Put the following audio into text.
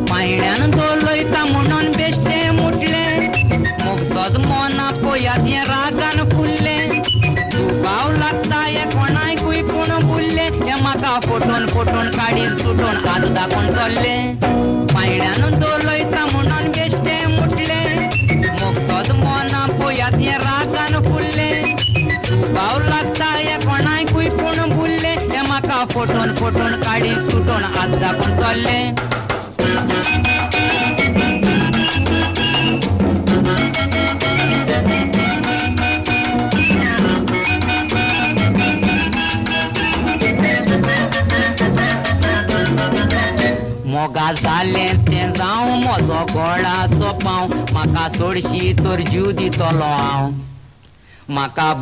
पायण्यान दोलोयता म्हणून बेश्टे मुटले मोगसोच मोना पोयात रागान फुल्ले दुबाव लागता हे कोणायकूय कोण बुल्ले हे म्हाका फोटोन फोटोन काडील सुटोन हात दाखोवन चल्ले पायण्यान दोलोयता म्हणून बेश्टे मुटले मोगसोच मोना पोयात रागान फुल्ले दुबाव लागता हे कोणायकूय कोण बुल्ले हे म्हाका फोटोन फोटोन काडील सुटोन हात दाखोवन चल्ले मोगा जालें तें जावं म्हजो गोडाचो पांव म्हाका सोडशी तर जीव दितलो हांव म्हाका